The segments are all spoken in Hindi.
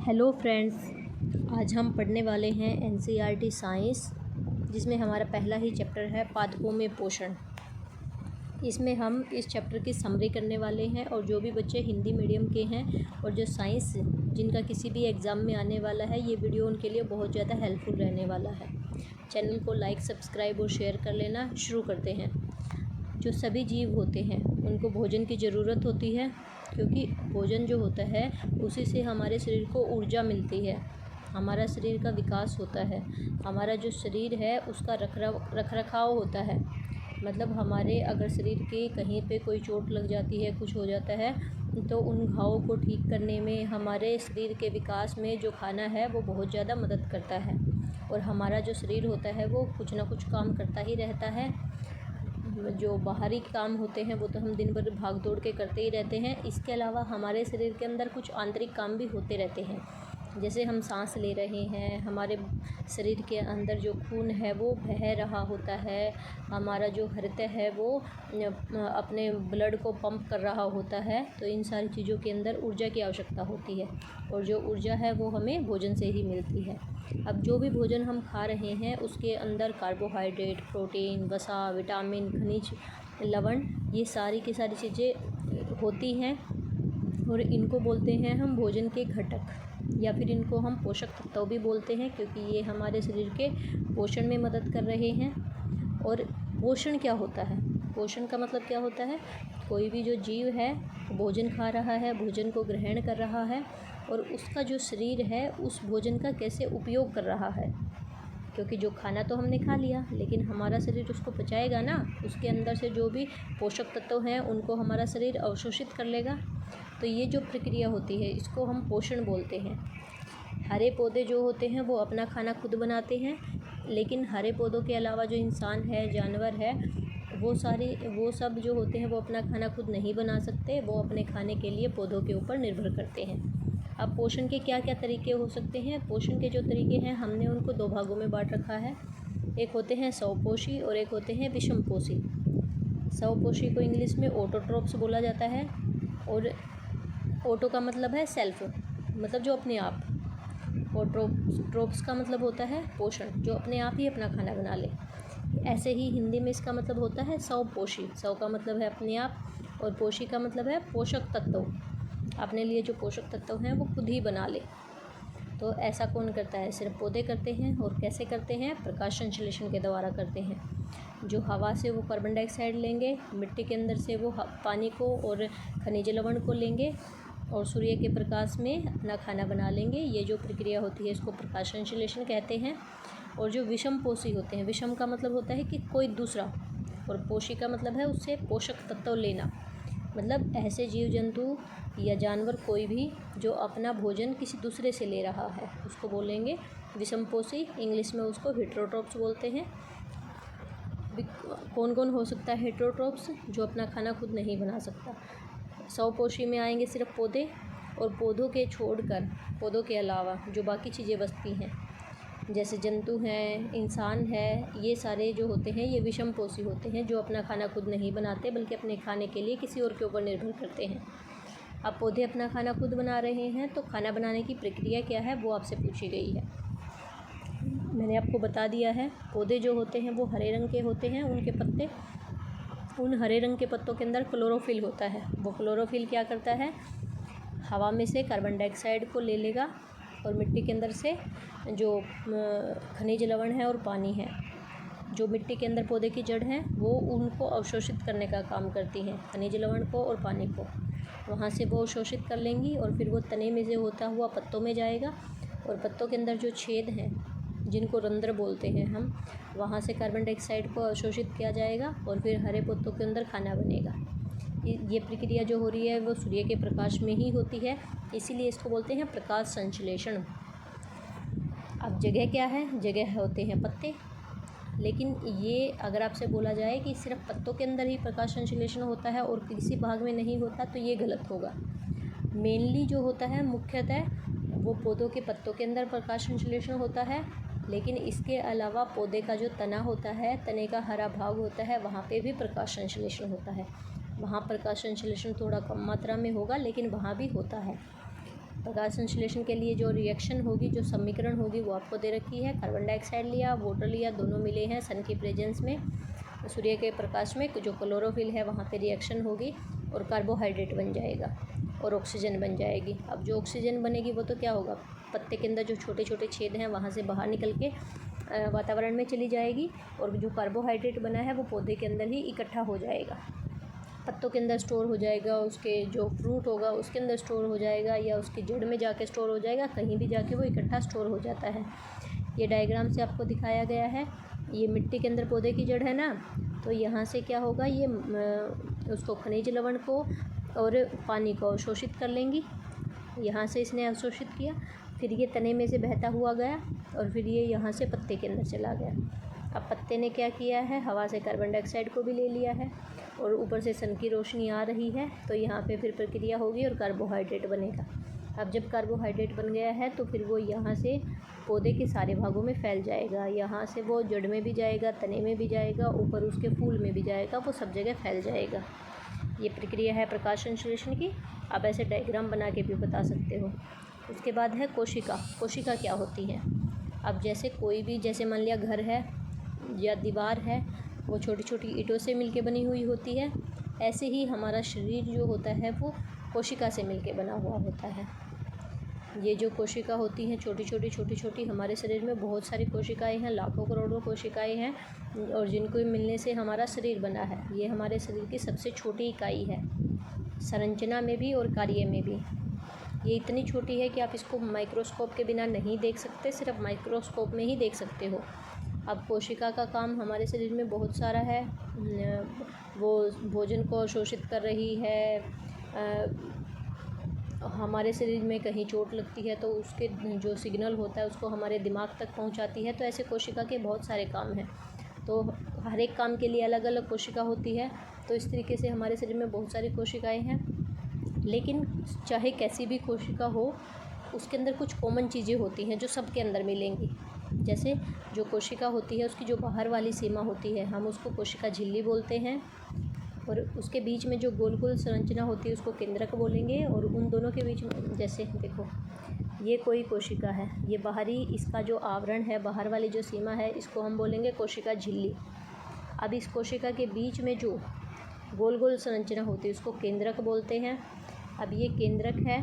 हेलो फ्रेंड्स, आज हम पढ़ने वाले हैं एनसीईआरटी साइंस, जिसमें हमारा पहला ही चैप्टर है पादपों में पोषण। इसमें हम इस चैप्टर की समरी करने वाले हैं और जो भी बच्चे हिंदी मीडियम के हैं और जो साइंस जिनका किसी भी एग्ज़ाम में आने वाला है, ये वीडियो उनके लिए बहुत ज़्यादा हेल्पफुल रहने वाला है। चैनल को लाइक, सब्सक्राइब और शेयर कर लेना। शुरू करते हैं। जो सभी जीव होते हैं उनको भोजन की ज़रूरत होती है, क्योंकि भोजन जो होता है उसी से हमारे शरीर को ऊर्जा मिलती है, हमारा शरीर का विकास होता है, हमारा जो शरीर है उसका रख रखाव होता है। मतलब हमारे अगर शरीर के कहीं पे कोई चोट लग जाती है, कुछ हो जाता है, तो उन घावों को ठीक करने में, हमारे शरीर के विकास में जो खाना है वो बहुत ज़्यादा मदद करता है। और हमारा जो शरीर होता है वो कुछ ना कुछ काम करता ही रहता है। जो बाहरी काम होते हैं वो तो हम दिन भर भाग दौड़ के करते ही रहते हैं। इसके अलावा हमारे शरीर के अंदर कुछ आंतरिक काम भी होते रहते हैं, जैसे हम सांस ले रहे हैं, हमारे शरीर के अंदर जो खून है वो बह रहा होता है, हमारा जो हृदय है वो अपने ब्लड को पंप कर रहा होता है। तो इन सारी चीज़ों के अंदर ऊर्जा की आवश्यकता होती है, और जो ऊर्जा है वो हमें भोजन से ही मिलती है। अब जो भी भोजन हम खा रहे हैं उसके अंदर कार्बोहाइड्रेट, प्रोटीन, वसा, विटामिन, खनिज, लवण, ये सारी की सारी चीज़ें होती हैं, और इनको बोलते हैं हम भोजन के घटक, या फिर इनको हम पोषक तत्व भी बोलते हैं, क्योंकि ये हमारे शरीर के पोषण में मदद कर रहे हैं। और पोषण क्या होता है? पोषण का मतलब क्या होता है? कोई भी जो जीव है भोजन खा रहा है, भोजन को ग्रहण कर रहा है, और उसका जो शरीर है उस भोजन का कैसे उपयोग कर रहा है। क्योंकि जो खाना तो हमने खा लिया, लेकिन हमारा शरीर उसको पचाएगा ना, उसके अंदर से जो भी पोषक तत्व हैं उनको हमारा शरीर अवशोषित कर लेगा। तो ये जो प्रक्रिया होती है इसको हम पोषण बोलते हैं। हरे पौधे जो होते हैं वो अपना खाना खुद बनाते हैं, लेकिन हरे पौधों के अलावा जो इंसान है, जानवर है, वो सब जो होते हैं वो अपना खाना खुद नहीं बना सकते, वो अपने खाने के लिए पौधों के ऊपर निर्भर करते हैं। अब पोषण के क्या क्या तरीके हो सकते हैं? पोषण के जो तरीके हैं हमने उनको दो भागों में बांट रखा है। एक होते हैं स्वपोषी और एक होते हैं विषमपोषी। स्वपोषी को इंग्लिश में ऑटोट्रोप्स बोला जाता है, और ऑटो का मतलब है सेल्फ, मतलब जो अपने आप, और ट्रोप्स का मतलब होता है पोषण, जो अपने आप ही अपना खाना बना ले। ऐसे ही हिंदी में इसका मतलब होता है स्वपोषी। स्व का मतलब है अपने आप, और पोषी का मतलब है पोषक तत्व, अपने लिए जो पोषक तत्व हैं वो खुद ही बना ले। तो ऐसा कौन करता है? सिर्फ पौधे करते हैं। और कैसे करते हैं? प्रकाश संश्लेषण के द्वारा करते हैं। जो हवा से वो कार्बन डाइऑक्साइड लेंगे, मिट्टी के अंदर से वो पानी को और खनिज लवण को लेंगे, और सूर्य के प्रकाश में अपना खाना बना लेंगे। ये जो प्रक्रिया होती है इसको प्रकाश संश्लेषण कहते हैं। और जो विषमपोषी होते हैं, विषम का मतलब होता है कि कोई दूसरा, और पोषी का मतलब है उससे पोषक तत्व लेना। मतलब ऐसे जीव जंतु या जानवर कोई भी जो अपना भोजन किसी दूसरे से ले रहा है उसको बोलेंगे विषमपोषी। इंग्लिश में उसको हेटेरोट्रोप्स बोलते हैं। कौन कौन हो सकता है हेटेरोट्रोप्स? जो अपना खाना खुद नहीं बना सकता। स्वपोषी में आएंगे सिर्फ पौधे, और पौधों के छोड़कर, पौधों के अलावा जो बाकी चीज़ें बचती हैं, जैसे जंतु हैं, इंसान है, ये सारे जो होते हैं ये विषमपोषी होते हैं, जो अपना खाना खुद नहीं बनाते बल्कि अपने खाने के लिए किसी और के ऊपर निर्भर करते हैं। अब पौधे अपना खाना खुद बना रहे हैं, तो खाना बनाने की प्रक्रिया क्या है वो आपसे पूछी गई है। मैंने आपको बता दिया है। पौधे जो होते हैं वो हरे रंग के होते हैं, उनके पत्ते, उन हरे रंग के पत्तों के अंदर क्लोरोफिल होता है। वो क्लोरोफिल क्या करता है? हवा में से कार्बन डाइऑक्साइड को ले लेगा, और मिट्टी के अंदर से जो खनिज लवण है और पानी है, जो मिट्टी के अंदर पौधे की जड़ है वो उनको अवशोषित करने का काम करती हैं, खनिज लवण को और पानी को। वहाँ से वो अवशोषित कर लेंगी, और फिर वो तने में से होता हुआ पत्तों में जाएगा, और पत्तों के अंदर जो छेद हैं जिनको रंध्र बोलते हैं हम, वहाँ से कार्बन डाइऑक्साइड को अवशोषित किया जाएगा, और फिर हरे पत्तों के अंदर खाना बनेगा। ये प्रक्रिया जो हो रही है वो सूर्य के प्रकाश में ही होती है, इसीलिए इसको बोलते हैं प्रकाश संश्लेषण। अब जगह क्या है? जगह होते हैं पत्ते। लेकिन ये अगर आपसे बोला जाए कि सिर्फ पत्तों के अंदर ही प्रकाश संश्लेषण होता है और किसी भाग में नहीं होता, तो ये गलत होगा। मेनली जो होता है मुख्यतः वो पौधों के पत्तों के अंदर प्रकाश संश्लेषण होता है, लेकिन इसके अलावा पौधे का जो तना होता है, तने का हरा भाग होता है, वहाँ पे भी प्रकाश संश्लेषण होता है। वहाँ प्रकाश संश्लेषण थोड़ा कम मात्रा में होगा, लेकिन वहाँ भी होता है। प्रकाश संश्लेषण के लिए जो रिएक्शन होगी, जो समीकरण होगी, वो आपको दे रखी है। कार्बन डाइऑक्साइड लिया, वाटर लिया, दोनों मिले हैं सन की प्रेजेंस में, सूर्य के प्रकाश में जो क्लोरोफिल है वहाँ पे रिएक्शन होगी और कार्बोहाइड्रेट बन जाएगा और ऑक्सीजन बन जाएगी। अब जो ऑक्सीजन बनेगी वो तो क्या होगा, पत्ते के अंदर जो छोटे छोटे छेद हैं वहाँ से बाहर निकल के वातावरण में चली जाएगी और जो कार्बोहाइड्रेट बना है वो पौधे के अंदर ही इकट्ठा हो जाएगा, पत्तों के अंदर स्टोर हो जाएगा, उसके जो फ्रूट होगा उसके अंदर स्टोर हो जाएगा या उसकी जड़ में जाके स्टोर हो जाएगा, कहीं भी जाके वो इकट्ठा स्टोर हो जाता है। ये डायग्राम से आपको दिखाया गया है। ये मिट्टी के अंदर पौधे की जड़ है ना, तो यहाँ से क्या होगा, ये उसको खनिज लवण को और पानी को अवशोषित कर लेंगी। यहाँ से इसने अवशोषित किया, फिर ये तने में से बहता हुआ गया और फिर ये यहाँ से पत्ते के अंदर चला गया। अब पत्ते ने क्या किया है, हवा से कार्बन डाइऑक्साइड को भी ले लिया है और ऊपर से सन की रोशनी आ रही है, तो यहाँ पे फिर प्रक्रिया होगी और कार्बोहाइड्रेट बनेगा। अब जब कार्बोहाइड्रेट बन गया है तो फिर वो यहाँ से पौधे के सारे भागों में फैल जाएगा, यहाँ से वो जड़ में भी जाएगा, तने में भी जाएगा, ऊपर उसके फूल में भी जाएगा, वो सब जगह फैल जाएगा। ये प्रक्रिया है प्रकाश संश्लेषण की। आप ऐसे डायग्राम बना के भी बता सकते हो। उसके बाद है कोशिका। कोशिका क्या होती है, अब जैसे कोई भी, जैसे मान लिया घर है या दीवार है, वो छोटी छोटी ईंटों से मिलके बनी हुई होती है, ऐसे ही हमारा शरीर जो होता है वो कोशिका से मिलके बना हुआ होता है। ये जो कोशिका होती हैं छोटी छोटी, हमारे शरीर में बहुत सारी कोशिकाएं हैं, लाखों करोड़ों कोशिकाएं हैं और जिनको मिलने से हमारा शरीर बना है। ये हमारे शरीर की सबसे छोटी इकाई है, संरचना में भी और कार्य में भी। ये इतनी छोटी है कि आप इसको माइक्रोस्कोप के बिना नहीं देख सकते, सिर्फ माइक्रोस्कोप में ही देख सकते हो। अब कोशिका का काम हमारे शरीर में बहुत सारा है। वो भोजन को अवशोषित कर रही है, हमारे शरीर में कहीं चोट लगती है तो उसके जो सिग्नल होता है उसको हमारे दिमाग तक पहुंचाती है। तो ऐसे कोशिका के बहुत सारे काम हैं, तो हर एक काम के लिए अलग अलग कोशिका होती है। तो इस तरीके से हमारे शरीर में बहुत सारी कोशिकाएं हैं, लेकिन चाहे कैसी भी कोशिका हो उसके अंदर कुछ कॉमन चीज़ें होती हैं जो सबके अंदर मिलेंगी। जैसे जो कोशिका होती है उसकी जो बाहर वाली सीमा होती है हम उसको कोशिका झिल्ली बोलते हैं, और उसके बीच में जो गोल गोल संरचना होती है उसको केंद्रक बोलेंगे। और उन दोनों के बीच में, जैसे देखो ये कोई कोशिका है, ये बाहरी इसका जो आवरण है, बाहर वाली जो सीमा है, इसको हम बोलेंगे कोशिका झिल्ली। अब इस कोशिका के बीच में जो गोल गोल संरचना होती है उसको केंद्रक बोलते हैं। अब ये केंद्रक है,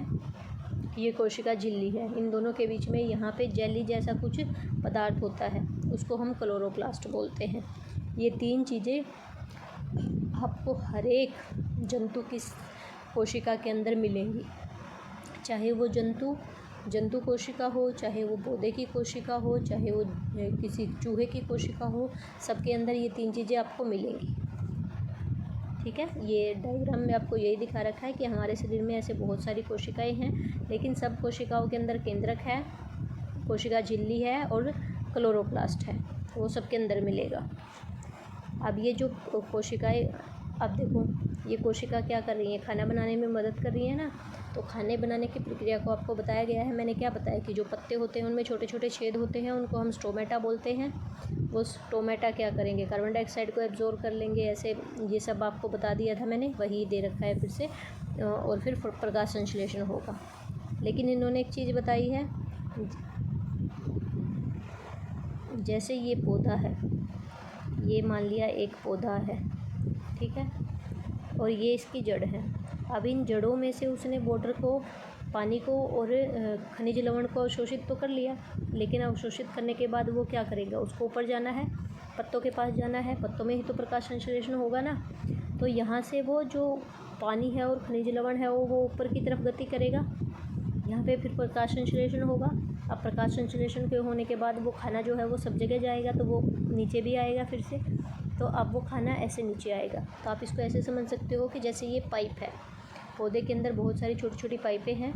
ये कोशिका झिल्ली है, इन दोनों के बीच में यहाँ पे जेली जैसा कुछ पदार्थ होता है, उसको हम क्लोरोप्लास्ट बोलते हैं। ये तीन चीज़ें आपको हर एक जंतु की कोशिका के अंदर मिलेंगी, चाहे वो जंतु कोशिका हो, चाहे वो पौधे की कोशिका हो, चाहे वो किसी चूहे की कोशिका हो, सबके अंदर ये तीन चीज़ें आपको मिलेंगी। ठीक है, ये डायग्राम में आपको यही दिखा रखा है कि हमारे शरीर में ऐसे बहुत सारी कोशिकाएं हैं, लेकिन सब कोशिकाओं के अंदर केंद्रक है, कोशिका झिल्ली है और क्लोरोप्लास्ट है, वो सबके अंदर मिलेगा। अब ये जो कोशिकाएं, अब देखो ये कोशिका क्या कर रही है, खाना बनाने में मदद कर रही है ना। तो खाने बनाने की प्रक्रिया को आपको बताया गया है। मैंने क्या बताया कि जो पत्ते होते हैं उनमें छोटे छोटे छेद होते हैं, उनको हम स्टोमेटा बोलते हैं। वो स्टोमेटा क्या करेंगे, कार्बन डाइऑक्साइड को एब्जॉर्ब कर लेंगे। ऐसे ये सब आपको बता दिया था मैंने, वही दे रखा है फिर से। और फिर प्रकाश संश्लेषण होगा। लेकिन इन्होंने एक चीज़ बताई है, जैसे ये पौधा है, ये मान लिया एक पौधा है, ठीक है, और ये इसकी जड़ है। अब इन जड़ों में से उसने वाटर को, पानी को और खनिज लवण को अवशोषित तो कर लिया, लेकिन अवशोषित करने के बाद वो क्या करेगा, उसको ऊपर जाना है, पत्तों के पास जाना है, पत्तों में ही तो प्रकाश संश्लेषण होगा ना। तो यहाँ से वो जो पानी है और खनिज लवण है वो ऊपर की तरफ गति करेगा, यहाँ पे फिर प्रकाश संश्लेषण होगा। अब प्रकाश संश्लेषण के होने के बाद वो खाना जो है वो सब जगह जाएगा, तो वो नीचे भी आएगा फिर से। तो अब वो खाना ऐसे नीचे आएगा। तो आप इसको ऐसे समझ सकते हो कि जैसे ये पाइप है, पौधे के अंदर बहुत सारी छोटी छोटी पाइपें हैं,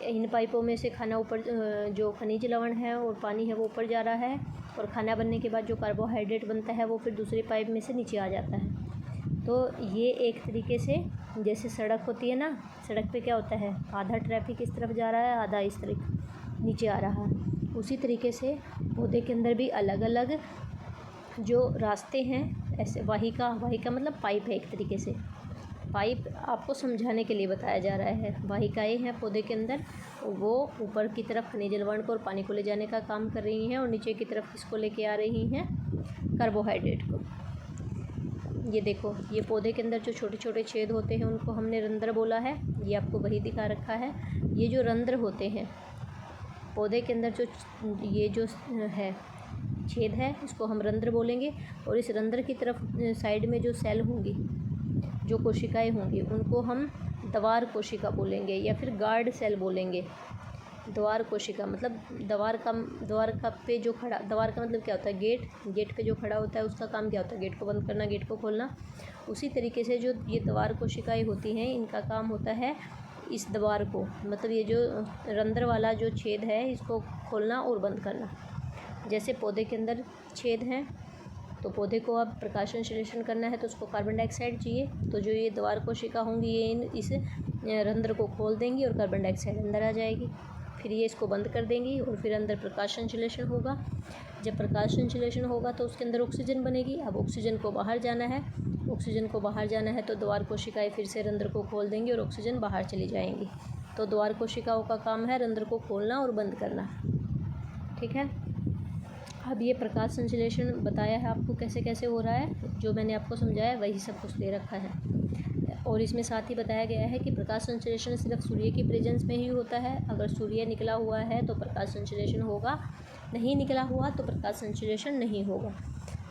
इन पाइपों में से खाना ऊपर, जो खनिज लवण है और पानी है वो ऊपर जा रहा है, और खाना बनने के बाद जो कार्बोहाइड्रेट बनता है वो फिर दूसरी पाइप में से नीचे आ जाता है। तो ये एक तरीके से, जैसे सड़क होती है ना, सड़क पे क्या होता है, आधा ट्रैफिक इस तरफ जा रहा है, आधा इस तरफ नीचे आ रहा है। उसी तरीके से पौधे के अंदर भी अलग अलग जो रास्ते हैं, ऐसे वाहिका मतलब पाइप है एक तरीके से, पाइप आपको समझाने के लिए बताया जा रहा है। वाहिकाएँ हैं पौधे के अंदर, वो ऊपर की तरफ खनिज लवण को और पानी को ले जाने का काम कर रही हैं और नीचे की तरफ किसको लेके आ रही हैं, कार्बोहाइड्रेट को। ये देखो, ये पौधे के अंदर जो छोटे छोटे छेद होते हैं उनको हमने रंध्र बोला है। ये आपको वही दिखा रखा है। ये जो रंध्र होते हैं पौधे के अंदर, जो ये जो है छेद है, इसको हम रंध्र बोलेंगे। और इस रंध्र की तरफ साइड में जो सेल होंगी, जो कोशिकाएं होंगी, उनको हम द्वार कोशिका बोलेंगे या फिर गार्ड सेल बोलेंगे। द्वार कोशिका मतलब द्वार का पे जो खड़ा, द्वार का मतलब क्या होता है, गेट पे जो खड़ा होता है उसका काम क्या होता है, गेट को बंद करना, गेट को खोलना। उसी तरीके से जो ये द्वार कोशिकाएं होती हैं, इनका काम होता है इस द्वार को, मतलब ये जो रंध्र वाला जो छेद है, इसको खोलना और बंद करना। जैसे पौधे के अंदर छेद हैं, तो पौधे को अब प्रकाश संश्लेषण करना है तो उसको कार्बन डाइऑक्साइड चाहिए। तो जो ये द्वार कोशिका होंगी, ये इस रंध्र को खोल देंगी और कार्बन डाइऑक्साइड अंदर आ जाएगी। फिर ये इसको बंद कर देंगी और फिर अंदर प्रकाश संश्लेषण होगा। जब प्रकाश संश्लेषण होगा तो उसके अंदर ऑक्सीजन बनेगी। अब ऑक्सीजन को बाहर जाना है, ऑक्सीजन को बाहर जाना है तो द्वार कोशिकाएँ फिर से रंध्र को खोल देंगी और ऑक्सीजन बाहर चली जाएंगी। तो द्वार कोशिकाओं का काम है रंध्र को खोलना और बंद करना। ठीक है। अब ये प्रकाश संश्लेषण बताया है आपको कैसे कैसे हो रहा है, जो मैंने आपको समझाया वही सब कुछ दे रखा है। और इसमें साथ ही बताया गया है कि प्रकाश संश्लेषण सिर्फ सूर्य की प्रेजेंस में ही होता है। अगर सूर्य निकला हुआ है तो प्रकाश संश्लेषण होगा, नहीं निकला हुआ तो प्रकाश संश्लेषण नहीं होगा।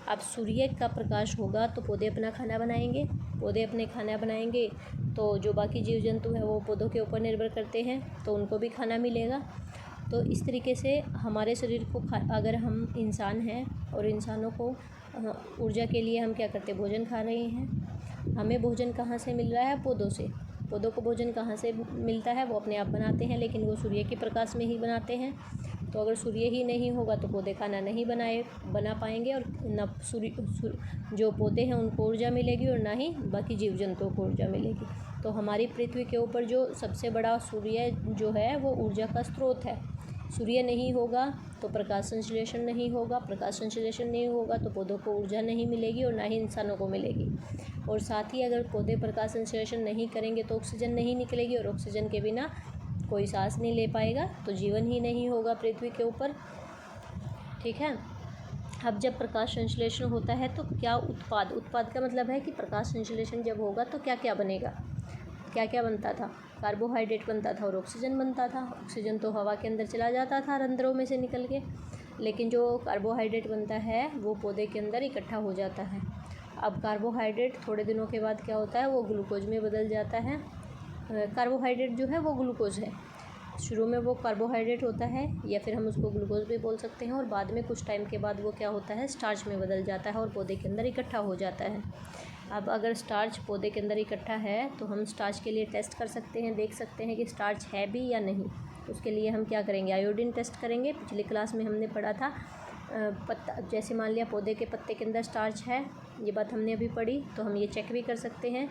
अब सूर्य का प्रकाश होगा तो पौधे अपना खाना बनाएंगे, पौधे अपने खाना बनाएंगे तो जो बाकी जीव जंतु हैं वो पौधों के ऊपर निर्भर करते हैं, तो उनको भी खाना मिलेगा। तो इस तरीके से हमारे शरीर को अगर हम इंसान हैं और इंसानों को ऊर्जा के लिए हम क्या करते हैं, भोजन खा रहे हैं। हमें भोजन कहाँ से मिल रहा है, पौधों से। पौधों को भोजन कहाँ से मिलता है, वो अपने आप बनाते हैं, लेकिन वो सूर्य के प्रकाश में ही बनाते हैं। तो अगर सूर्य ही नहीं होगा तो पौधे खाना नहीं बना पाएंगे और न जो पौधे हैं उनको ऊर्जा मिलेगी और ना ही बाकी जीव जंतुओं को ऊर्जा मिलेगी। तो हमारी पृथ्वी के ऊपर जो सबसे बड़ा सूर्य जो है वो ऊर्जा का स्रोत है। सूर्य नहीं होगा तो प्रकाश संश्लेषण नहीं होगा, प्रकाश संश्लेषण नहीं होगा तो पौधों को ऊर्जा नहीं मिलेगी और ना ही इंसानों को मिलेगी। और साथ ही अगर पौधे प्रकाश संश्लेषण नहीं करेंगे तो ऑक्सीजन नहीं निकलेगी और ऑक्सीजन के बिना कोई सांस नहीं ले पाएगा, तो जीवन ही नहीं होगा पृथ्वी के ऊपर। ठीक है। अब जब प्रकाश संश्लेषण होता है तो क्या उत्पाद का मतलब है कि प्रकाश संश्लेषण जब होगा तो क्या क्या बनेगा, क्या क्या बनता था, कार्बोहाइड्रेट बनता था और ऑक्सीजन बनता था। ऑक्सीजन तो हवा के अंदर चला जाता था रंध्रों में से निकल के, लेकिन जो कार्बोहाइड्रेट बनता है वो पौधे के अंदर इकट्ठा हो जाता है। अब कार्बोहाइड्रेट थोड़े दिनों के बाद क्या होता है, वो ग्लूकोज में बदल जाता है। कार्बोहाइड्रेट जो है वो ग्लूकोज है, शुरू में वो कार्बोहाइड्रेट होता है या फिर हम उसको ग्लूकोज भी बोल सकते हैं, और बाद में कुछ टाइम के बाद वो क्या होता है, स्टार्च में बदल जाता है और पौधे के अंदर इकट्ठा हो जाता है। अब अगर स्टार्च पौधे के अंदर इकट्ठा है तो हम स्टार्च के लिए टेस्ट कर सकते हैं, देख सकते हैं कि स्टार्च है भी या नहीं। उसके लिए हम क्या करेंगे, आयोडीन टेस्ट करेंगे। पिछली क्लास में हमने पढ़ा था पत्ता, जैसे मान लिया पौधे के पत्ते के अंदर स्टार्च है, ये बात हमने अभी पढ़ी, तो हम ये चेक भी कर सकते हैं।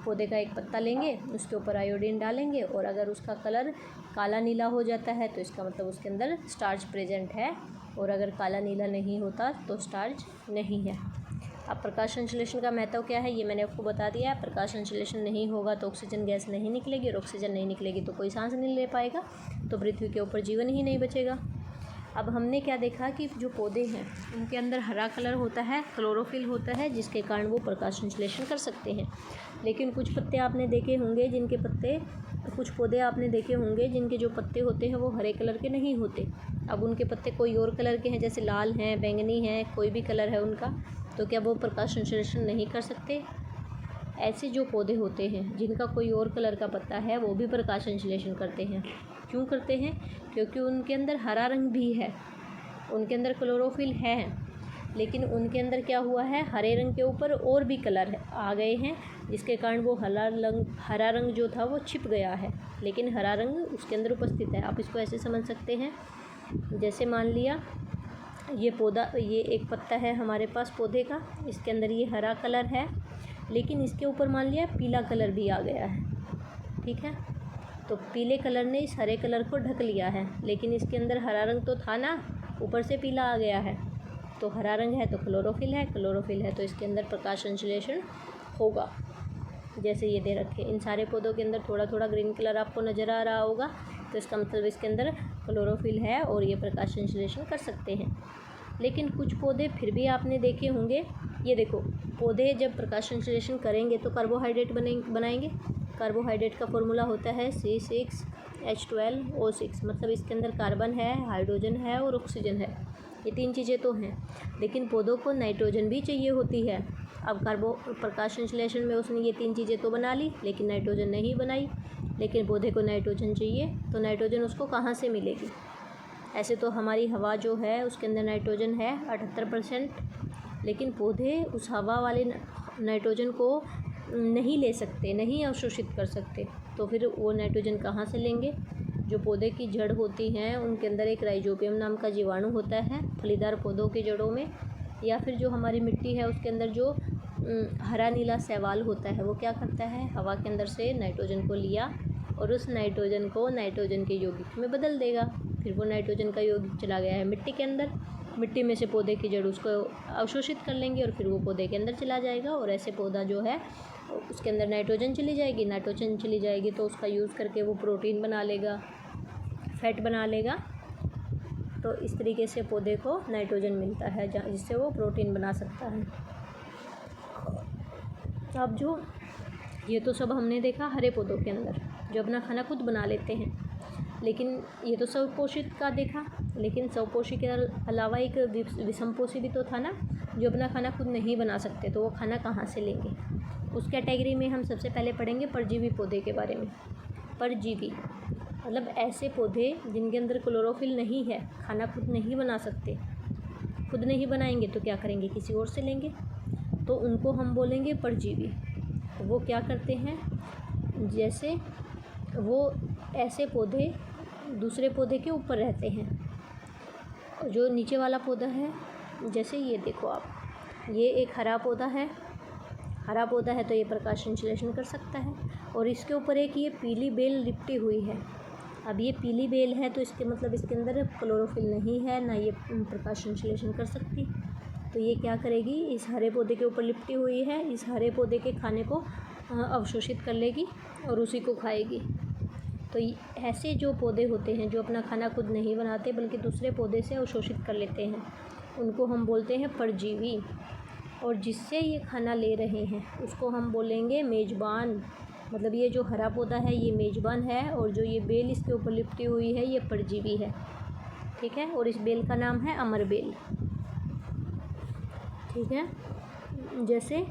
पौधे का एक पत्ता लेंगे, उसके ऊपर आयोडीन डालेंगे और अगर उसका कलर काला नीला हो जाता है तो इसका मतलब उसके अंदर स्टार्च प्रेजेंट है, और अगर काला नीला नहीं होता तो स्टार्च नहीं है। अब प्रकाश संश्लेषण का महत्व क्या है ये मैंने आपको बता दिया है। प्रकाश संश्लेषण नहीं होगा तो ऑक्सीजन गैस नहीं निकलेगी, और ऑक्सीजन नहीं निकलेगी तो कोई सांस नहीं ले पाएगा, तो पृथ्वी के ऊपर जीवन ही नहीं बचेगा। अब हमने क्या देखा कि जो पौधे हैं उनके अंदर हरा कलर होता है, क्लोरोफिल होता है, जिसके कारण वो प्रकाश संश्लेषण कर सकते हैं। लेकिन कुछ पत्ते आपने देखे होंगे जिनके पत्ते, कुछ पौधे आपने देखे होंगे जिनके जो पत्ते होते हैं वो हरे कलर के नहीं होते। अब उनके पत्ते कोई और कलर के हैं, जैसे लाल हैं, बैंगनी हैं, कोई भी कलर है उनका, तो क्या वो प्रकाश संश्लेषण नहीं कर सकते? ऐसे जो पौधे होते हैं जिनका कोई और कलर का पत्ता है वो भी प्रकाश संश्लेषण करते हैं। क्यों करते हैं? क्योंकि उनके अंदर हरा रंग भी है, उनके अंदर क्लोरोफिल है, लेकिन उनके अंदर क्या हुआ है, हरे रंग के ऊपर और भी कलर आ गए हैं, जिसके कारण वो हरा रंग जो था वो छिप गया है, लेकिन हरा रंग उसके अंदर उपस्थित है। आप इसको ऐसे समझ सकते हैं, जैसे मान लिया ये पौधा, ये एक पत्ता है हमारे पास पौधे का, इसके अंदर ये हरा कलर है, लेकिन इसके ऊपर मान लिया पीला कलर भी आ गया है। ठीक है, तो पीले कलर ने इस हरे कलर को ढक लिया है, लेकिन इसके अंदर हरा रंग तो था ना, ऊपर से पीला आ गया है, तो हरा रंग है तो क्लोरोफिल है, क्लोरोफिल है तो इसके अंदर प्रकाश संश्लेषण होगा। जैसे ये दे रखे। इन सारे पौधों के अंदर थोड़ा थोड़ा ग्रीन कलर आपको नज़र आ रहा होगा, तो इसका मतलब इसके अंदर क्लोरोफिल है और ये प्रकाश संश्लेषण कर सकते हैं। लेकिन कुछ पौधे फिर भी आपने देखे होंगे, ये देखो, पौधे जब प्रकाश संश्लेषण करेंगे तो कार्बोहाइड्रेट बनाएंगे। कार्बोहाइड्रेट का फॉर्मूला होता है C6H12O6, मतलब इसके अंदर कार्बन है, हाइड्रोजन है और ऑक्सीजन है। ये 3 चीज़ें तो हैं, लेकिन पौधों को नाइट्रोजन भी चाहिए होती है। अब प्रकाश संश्लेषण में उसने ये 3 चीज़ें तो बना ली, लेकिन नाइट्रोजन नहीं बनाई। लेकिन पौधे को नाइट्रोजन चाहिए, तो नाइट्रोजन उसको कहाँ से मिलेगी? ऐसे तो हमारी हवा जो है उसके अंदर नाइट्रोजन है 78%, लेकिन पौधे उस हवा वाले नाइट्रोजन को नहीं ले सकते, नहीं अवशोषित कर सकते। तो फिर वो नाइट्रोजन कहाँ से लेंगे? जो पौधे की जड़ होती हैं उनके अंदर एक राइजोबियम नाम का जीवाणु होता है, फलीदार पौधों की जड़ों में, या फिर जो हमारी मिट्टी है उसके अंदर जो हरा नीला शैवाल होता है, वो क्या करता है, हवा के अंदर से नाइट्रोजन को लिया और उस नाइट्रोजन को नाइट्रोजन के यौगिक में बदल देगा। फिर वो नाइट्रोजन का यौगिक चला गया है मिट्टी के अंदर, मिट्टी में से पौधे की जड़ उसको अवशोषित कर लेंगे और फिर वो पौधे के अंदर चला जाएगा। और ऐसे पौधा जो है उसके अंदर नाइट्रोजन चली जाएगी तो उसका यूज़ करके वो प्रोटीन बना लेगा, फैट बना लेगा। तो इस तरीके से पौधे को नाइट्रोजन मिलता है जिससे वो प्रोटीन बना सकता है। अब जो ये तो सब हमने देखा हरे पौधों के अंदर जो अपना खाना खुद बना लेते हैं, लेकिन ये तो स्वपोषित का देखा। लेकिन स्वपोषी के अलावा एक विषमपोषी भी तो था ना, जो अपना खाना खुद नहीं बना सकते, तो वो खाना कहाँ से लेंगे? उस कैटेगरी में हम सबसे पहले पढ़ेंगे परजीवी पौधे के बारे में। परजीवी मतलब ऐसे पौधे जिनके अंदर क्लोरोफिल नहीं है, खाना खुद नहीं बना सकते। खुद नहीं बनाएंगे तो क्या करेंगे? किसी और से लेंगे, तो उनको हम बोलेंगे परजीवी। वो क्या करते हैं, जैसे वो ऐसे पौधे दूसरे पौधे के ऊपर रहते हैं। जो नीचे वाला पौधा है, जैसे ये देखो आप, ये एक हरा पौधा है तो ये प्रकाश संश्लेषण कर सकता है। और इसके ऊपर एक ये पीली बेल लिपटी हुई है। अब ये पीली बेल है तो इसके मतलब इसके अंदर क्लोरोफिल नहीं है, ना ये प्रकाश संश्लेषण कर सकती। तो ये क्या करेगी, इस हरे पौधे के ऊपर लिपटी हुई है, इस हरे पौधे के खाने को अवशोषित कर लेगी और उसी को खाएगी। तो ऐसे जो पौधे होते हैं जो अपना खाना खुद नहीं बनाते बल्कि दूसरे पौधे से अवशोषित कर लेते हैं, उनको हम बोलते हैं परजीवी। और जिससे ये खाना ले रहे हैं उसको हम बोलेंगे मेज़बान। मतलब ये जो हरा पौधा है ये मेज़बान है, और जो ये बेल इसके ऊपर लिपटी हुई है ये परजीवी है। ठीक है, और इस बेल का नाम है अमर बेल। ठीक है, जैसे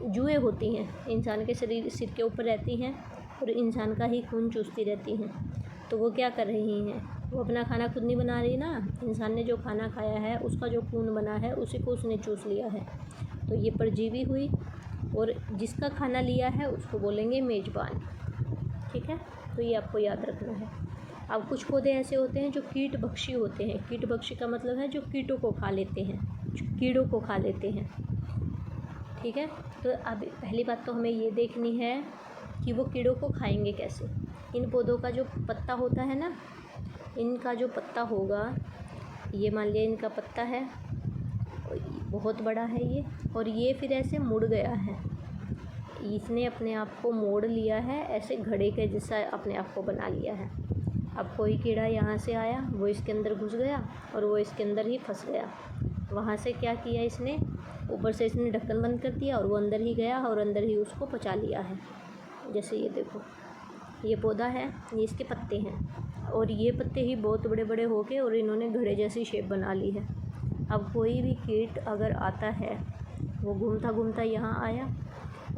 जुएँ होती हैं, इंसान के सिर के ऊपर रहती हैं और इंसान का ही खून चूसती रहती हैं। तो वो क्या कर रही हैं, वो अपना खाना खुद नहीं बना रही ना, इंसान ने जो खाना खाया है उसका जो खून बना है उसी को उसने चूस लिया है। तो ये परजीवी हुई, और जिसका खाना लिया है उसको बोलेंगे मेज़बान। ठीक है, तो ये आपको याद रखना है। अब कुछ पौधे ऐसे होते हैं जो कीटभक्षी होते हैं। कीटभक्षी का मतलब है जो कीटों को खा लेते हैं, जो कीड़ों को खा लेते हैं। ठीक है, तो अब पहली बात तो हमें ये देखनी है कि वो कीड़ों को खाएंगे कैसे। इन पौधों का जो पत्ता होता है ना, इनका जो पत्ता होगा, ये मान लिया इनका पत्ता है, बहुत बड़ा है ये, और ये फिर ऐसे मुड़ गया है, इसने अपने आप को मोड़ लिया है, ऐसे घड़े के जैसा अपने आप को बना लिया है। अब कोई कीड़ा यहाँ से आया, वो इसके अंदर घुस गया और वो इसके अंदर ही फंस गया। वहाँ से क्या किया इसने, ऊपर से इसने ढक्कन बंद कर दिया और वो अंदर ही गया और अंदर ही उसको पचा लिया है। जैसे ये देखो, ये पौधा है, ये इसके पत्ते हैं, और ये पत्ते ही बहुत बड़े बड़े हो गए और इन्होंने घड़े जैसी शेप बना ली है। अब कोई भी कीट अगर आता है, वो घूमता घूमता यहाँ आया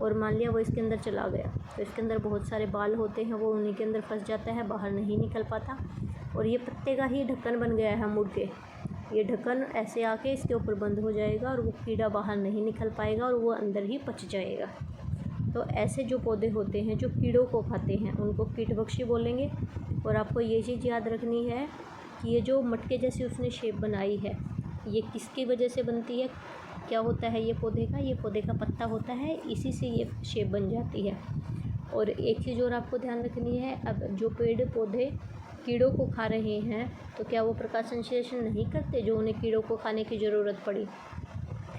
और मान लिया वो इसके अंदर चला गया, तो इसके अंदर बहुत सारे बाल होते हैं, वो उन्हीं के अंदर फंस जाता है, बाहर नहीं निकल पाता। और ये पत्ते का ही ढक्कन बन गया है मुड़ के, ये ढक्कन ऐसे आके इसके ऊपर बंद हो जाएगा और वो कीड़ा बाहर नहीं निकल पाएगा और वो अंदर ही पच जाएगा। तो ऐसे जो पौधे होते हैं जो कीड़ों को खाते हैं उनको कीटभक्षी बोलेंगे। और आपको ये चीज़ याद रखनी है कि ये जो मटके जैसी उसने शेप बनाई है, ये किसकी वजह से बनती है, क्या होता है ये पौधे का पत्ता होता है, इसी से ये शेप बन जाती है। और एक चीज़ और आपको ध्यान रखनी है, अब जो पेड़ पौधे कीड़ों को खा रहे हैं तो क्या वो प्रकाश संश्लेषण नहीं करते जो उन्हें कीड़ों को खाने की ज़रूरत पड़ी?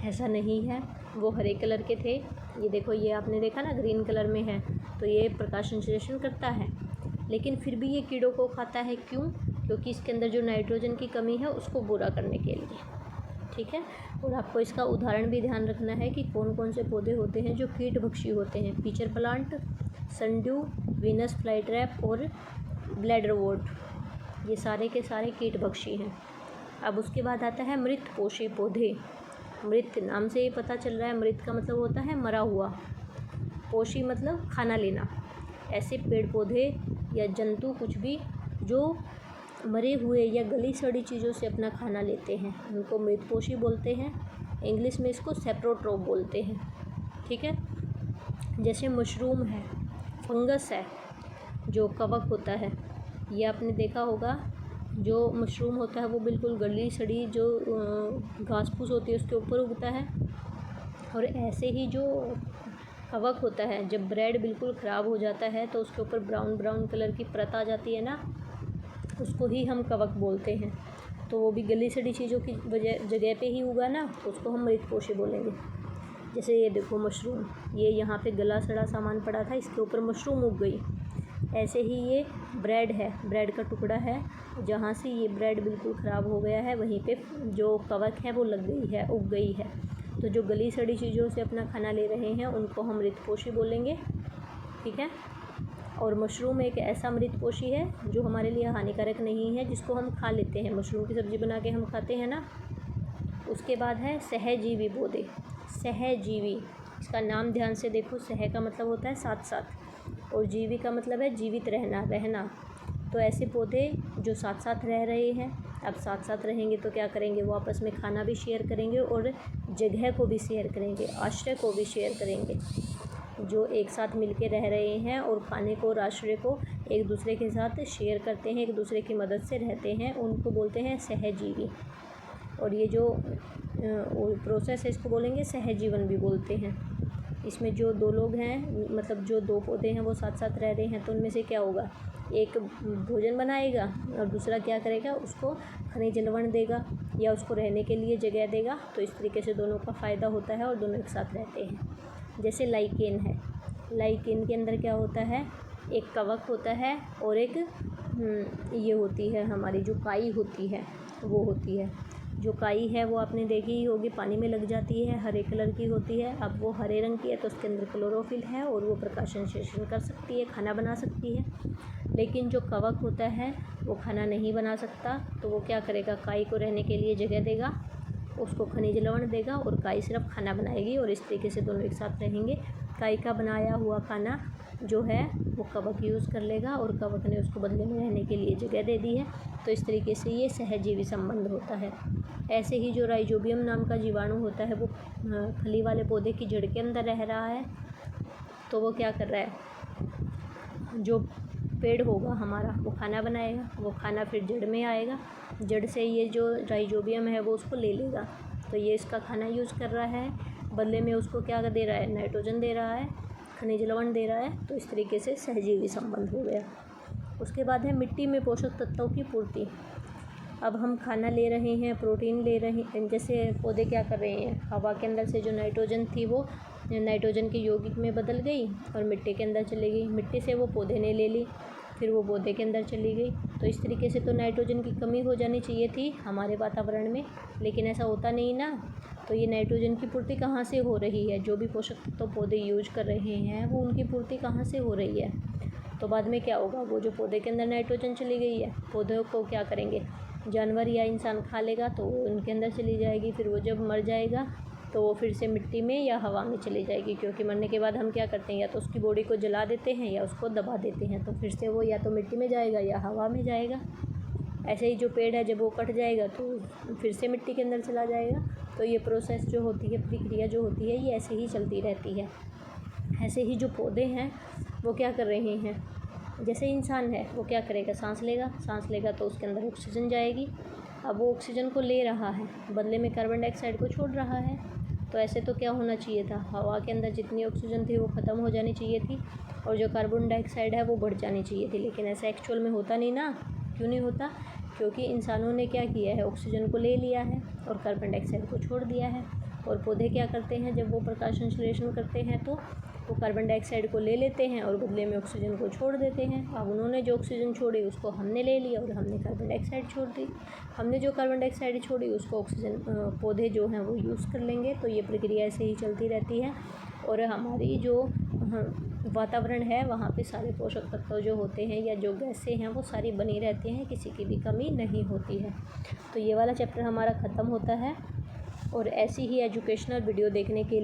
ऐसा नहीं है, वो हरे कलर के थे ये देखो, ये आपने देखा ना ग्रीन कलर में है, तो ये प्रकाश संश्लेषण करता है। लेकिन फिर भी ये कीड़ों को खाता है, क्यों? क्योंकि इसके अंदर जो नाइट्रोजन की कमी है उसको पूरा करने के लिए, ठीक है। और आपको इसका उदाहरण भी ध्यान रखना है कि कौन कौन से पौधे होते हैं जो कीटभक्षी होते हैं। Pitcher plant, sundew, Venus flytrap और ब्लैडरवोर्ट, ये सारे के सारे कीटभक्षी हैं। अब उसके बाद आता है मृतपोषी पौधे। मृत नाम से ही पता चल रहा है, मृत का मतलब होता है मरा हुआ, पोषी मतलब खाना लेना। ऐसे पेड़ पौधे या जंतु कुछ भी जो मरे हुए या गली सड़ी चीज़ों से अपना खाना लेते हैं, उनको मृतपोषी बोलते हैं। इंग्लिश में इसको सेप्रोट्रोप बोलते हैं, ठीक है। जैसे मशरूम है, फंगस है, जो कवक होता है, ये आपने देखा होगा। जो मशरूम होता है वो बिल्कुल गली सड़ी जो घास फूस होती है उसके ऊपर उगता है। और ऐसे ही जो कवक होता है, जब ब्रेड बिल्कुल ख़राब हो जाता है तो उसके ऊपर ब्राउन ब्राउन कलर की परत आ जाती है ना, उसको ही हम कवक बोलते हैं। तो वो भी गली सड़ी चीज़ों की जगह पे ही उगा ना, तो उसको हम मृतपोषी बोलेंगे। जैसे ये देखो मशरूम, ये यहाँ पे गला सड़ा सामान पड़ा था, इसके ऊपर मशरूम उग गई। ऐसे ही ये ब्रेड है, ब्रेड का टुकड़ा है, जहाँ से ये ब्रेड बिल्कुल ख़राब हो गया है वहीं पे जो कवक है वो लग गई है, उग गई है। तो जो गली सड़ी चीज़ों से अपना खाना ले रहे हैं उनको हम मृतपोषी बोलेंगे, ठीक है। और मशरूम एक ऐसा मृतपोषी है जो हमारे लिए हानिकारक नहीं है, जिसको हम खा लेते हैं। मशरूम की सब्ज़ी बना के हम खाते हैं ना। उसके बाद है सहजीवी पौधे। सहजीवी, इसका नाम ध्यान से देखो। सह का मतलब होता है साथ साथ, और जीवी का मतलब है जीवित रहना, रहना। तो ऐसे पौधे जो साथ साथ रह रहे हैं, अब साथ साथ रहेंगे तो क्या करेंगे, वो आपस में खाना भी शेयर करेंगे और जगह को भी शेयर करेंगे, आश्रय को भी शेयर करेंगे। जो एक साथ मिलके रह रहे हैं और खाने को और आश्रय को एक दूसरे के साथ शेयर करते हैं, एक दूसरे की मदद से रहते हैं, उनको बोलते हैं सहजीवी। और ये जो प्रोसेस है इसको बोलेंगे सहजीवन भी बोलते हैं। इसमें जो दो लोग हैं, मतलब जो दो पौधे हैं वो साथ साथ रह रहे हैं, तो उनमें से क्या होगा, एक भोजन बनाएगा और दूसरा क्या करेगा, उसको खनिज लवण देगा या उसको रहने के लिए जगह देगा। तो इस तरीके से दोनों का फ़ायदा होता है और दोनों एक साथ रहते हैं। जैसे लाइकेन है, लाइकेन के अंदर क्या होता है, एक कवक होता है और एक ये होती है हमारी जो काई होती है वो होती है। जो काई है वो आपने देखी ही होगी, पानी में लग जाती है, हरे कलर की होती है। अब वो हरे रंग की है तो उसके अंदर क्लोरोफिल है और वो प्रकाश संश्लेषण कर सकती है, खाना बना सकती है। लेकिन जो कवक होता है वो खाना नहीं बना सकता, तो वो क्या करेगा, काई को रहने के लिए जगह देगा, उसको खनिज लवण देगा और काई सिर्फ खाना बनाएगी, और इस तरीके से दोनों एक साथ रहेंगे। काई का बनाया हुआ खाना जो है वो कवक यूज़ कर लेगा और कवक ने उसको बदले में रहने के लिए जगह दे दी है। तो इस तरीके से ये सहजीवी संबंध होता है। ऐसे ही जो राइजोबियम नाम का जीवाणु होता है वो फली वाले पौधे की जड़ के अंदर रह रहा है। तो वो क्या कर रहा है, जो पेड़ होगा हमारा वो खाना बनाएगा, वो खाना फिर जड़ में आएगा, जड़ से ये जो राइजोबियम है वो उसको ले लेगा। तो ये इसका खाना यूज़ कर रहा है, बदले में उसको क्या दे रहा है, नाइट्रोजन दे रहा है, खनिज लवण दे रहा है। तो इस तरीके से सहजीवी संबंध हो गया। उसके बाद है मिट्टी में पोषक तत्वों की पूर्ति। अब हम खाना ले रहे हैं, प्रोटीन ले रहे हैं। जैसे पौधे क्या कर रहे हैं, हवा के अंदर से जो नाइट्रोजन थी वो नाइट्रोजन के यौगिक में बदल गई और मिट्टी के अंदर चली गई। मिट्टी से वो पौधे ने ले ली, फिर वो पौधे के अंदर चली गई। तो इस तरीके से तो नाइट्रोजन की कमी हो जानी चाहिए थी हमारे वातावरण में, लेकिन ऐसा होता नहीं ना। तो ये नाइट्रोजन की पूर्ति कहाँ से हो रही है, जो भी पोषक तत्व पौधे यूज कर रहे हैं वो उनकी पूर्ति कहाँ से हो रही है। तो बाद में क्या होगा, वो जो पौधे के अंदर नाइट्रोजन चली गई है, पौधों को क्या करेंगे, जानवर या इंसान खा लेगा तो उनके अंदर चली जाएगी। फिर वो जब मर जाएगा तो वो फिर से मिट्टी में या हवा में चली जाएगी, क्योंकि मरने के बाद हम क्या करते हैं, या तो उसकी बॉडी को जला देते हैं या उसको दबा देते हैं। तो फिर से वो या तो मिट्टी में जाएगा या हवा में जाएगा। ऐसे ही जो पेड़ है जब वो कट जाएगा तो फिर से मिट्टी के अंदर चला जाएगा। तो ये प्रोसेस जो होती है, प्रक्रिया जो होती है, ये ऐसे ही चलती रहती है। ऐसे ही जो पौधे हैं वो क्या कर रहे हैं, जैसे इंसान है वो क्या करेगा, सांस लेगा तो उसके अंदर ऑक्सीजन जाएगी। अब वो ऑक्सीजन को ले रहा है, बदले में कार्बन डाइऑक्साइड को छोड़ रहा है। तो ऐसे तो क्या होना चाहिए था, हवा के अंदर जितनी ऑक्सीजन थी वो ख़त्म हो जानी चाहिए थी और जो कार्बन डाइऑक्साइड है वो बढ़ जानी चाहिए थी। लेकिन ऐसा एक्चुअल में होता नहीं ना। क्यों नहीं होता, क्योंकि इंसानों ने क्या किया है, ऑक्सीजन को ले लिया है और कार्बन डाइऑक्साइड को छोड़ दिया है। और पौधे क्या करते हैं, जब वो प्रकाश संश्लेषण करते हैं तो वो कार्बन डाइऑक्साइड को ले लेते हैं और बदले में ऑक्सीजन को छोड़ देते हैं। अब उन्होंने जो ऑक्सीजन छोड़ी उसको हमने ले लिया और हमने कार्बन डाइऑक्साइड छोड़ दी। हमने जो कार्बन डाइऑक्साइड छोड़ी उसको ऑक्सीजन पौधे जो हैं वो यूज़ कर लेंगे। तो ये प्रक्रिया ऐसे ही चलती रहती है और हमारी जो वातावरण है वहाँ पे सारे पोषक तत्व जो होते हैं या जो गैसें हैं वो सारी बनी रहती हैं, किसी की भी कमी नहीं होती है। तो ये वाला चैप्टर हमारा ख़त्म होता है और ऐसी ही एजुकेशनल वीडियो देखने के